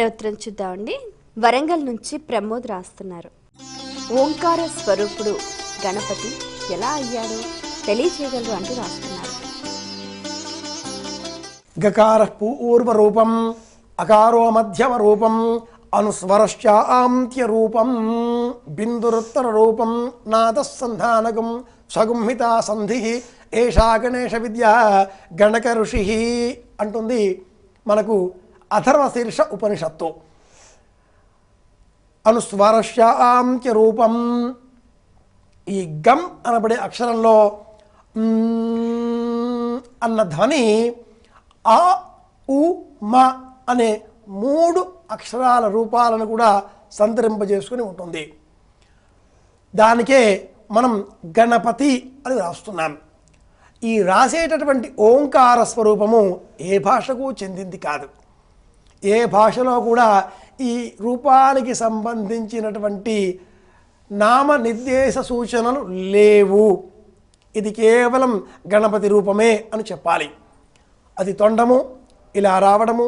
ఉత్తరం చూద్దామండి. వరంగల్ నుంచి ప్రమోద్ రాస్తున్నారు. ఓంకార స్వరూపుడు గణపతి ఎలా అయ్యాడో తెలియచేయగలరు అంటూ రాస్తున్నారు. గకార పూర్వ రూపం, అకారో మధ్యమ రూపం, అనుస్వరశ్చాంత్య రూపం, బిందురుత్తర రూపం, నాదసంధానకం, సగుంహితా సంధి, ఏషా గణేశ విద్య గణక ఋషి అంటుంది మనకు అథర్వశీర్ష ఉపనిషత్తు. అనుస్వరశ్చాంత్య రూపం, ఈ గం అనబడే అక్షరంలో అన్న ధ్వని ఆ ఉ మ అనే 3 అక్షరాల రూపాలను కూడా సంతరింపజేసుకుని ఉంటుంది. దానికే మనం గణపతి అని రాస్తున్నాం. ఈ రాసేటటువంటి ఓంకార స్వరూపము ఏ భాషకు చెందింది కాదు. ఏ భాషలో కూడా ఈ రూపానికి సంబంధించినటువంటి నామ నిర్దేశ సూచనలు లేవు. ఇది కేవలం గణపతి రూపమే అని చెప్పాలి. అది తొండము, ఇలా రావడము,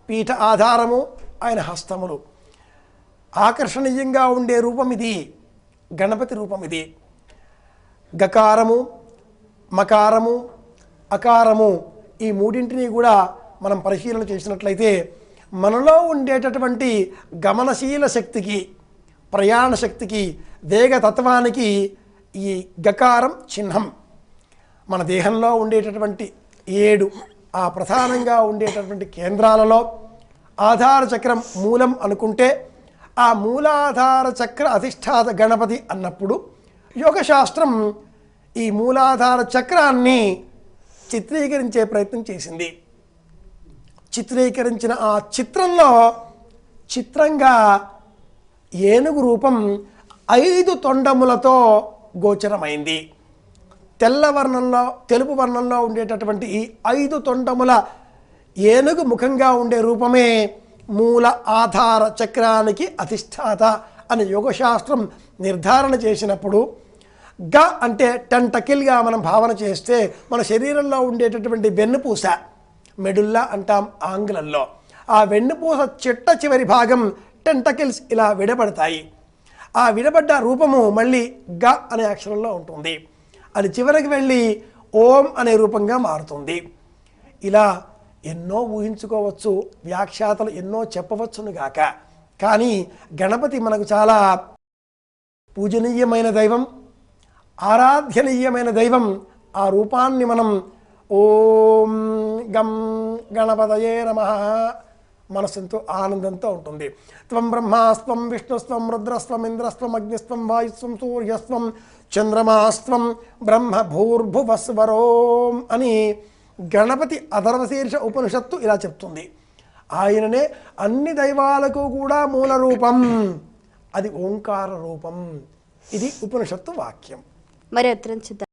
పీఠ ఆధారము, ఆయన హస్తములు, ఆకర్షణీయంగా ఉండే రూపం ఇది, గణపతి రూపం ఇది. గకారము, మకారము, అకారము, ఈ మూడింటిని కూడా మనం పరిశీలన చేసినట్లయితే మనలో ఉండేటటువంటి గమనశీల శక్తికి, ప్రయాణ శక్తికి, వేగతత్వానికి ఈ గకారం చిహ్నం. మన దేహంలో ఉండేటటువంటి 7 ఆ ప్రధానంగా ఉండేటటువంటి కేంద్రాలలో ఆధార చక్రం మూలం అనుకుంటే, ఆ మూలాధార చక్ర అధిష్టాత గణపతి అన్నప్పుడు యోగశాస్త్రం ఈ మూలాధార చక్రాన్ని చిత్రీకరించే ప్రయత్నం చేసింది. చిత్రీకరించిన ఆ చిత్రంలో చిత్రంగా ఏనుగు రూపం 5 తొండములతో గోచరమైంది. తెలుపు వర్ణంలో ఉండేటటువంటి ఈ 5 తొండముల ఏనుగు ముఖంగా ఉండే రూపమే మూల ఆధార చక్రానికి అధిష్టాత అని యోగశాస్త్రం నిర్ధారణ చేసినప్పుడు, గ అంటే టెంటకిల్గా మనం భావన చేస్తే మన శరీరంలో ఉండేటటువంటి వెన్నుపూస, మెడుల్లా అంటాం ఆంగ్లంలో, ఆ వెన్నుపూస చిట్ట చివరి భాగం టెంటకిల్స్ ఇలా విడబడతాయి. ఆ విడబడ్డ రూపము మళ్ళీ గ అనే అక్షరంలో ఉంటుంది. అది చివరికి వెళ్ళి ఓం అనే రూపంగా మారుతుంది. ఇలా ఎన్నో ఊహించుకోవచ్చు, వ్యాఖ్యాతలు ఎన్నో చెప్పవచ్చును గాక. కానీ గణపతి మనకు చాలా పూజనీయమైన దైవం, ఆరాధ్యనీయమైన దైవం. ఆ రూపాన్ని మనం ఓం గం గణపతయే నమః మనస్సుతో ఆనందంతో ఉంటుంది. త్వం బ్రహ్మాస్త్వం విష్ణుస్త్వం రుద్రస్త్వం ఇంద్రస్త్వం అగ్నిస్త్వం వాయుస్త్వం సూర్యస్త్వం చంద్రమాస్త్వం బ్రహ్మ భూర్భువస్వరోం అని గణపతి అథర్వశీర్ష ఉపనిషత్తు ఇలా చెప్తుంది. ఆయననే అన్ని దైవాలకు కూడా మూల రూపం, అది ఓంకార రూపం. ఇది ఉపనిషత్తు వాక్యం. మరి ఉత్తరం చూద్దాం.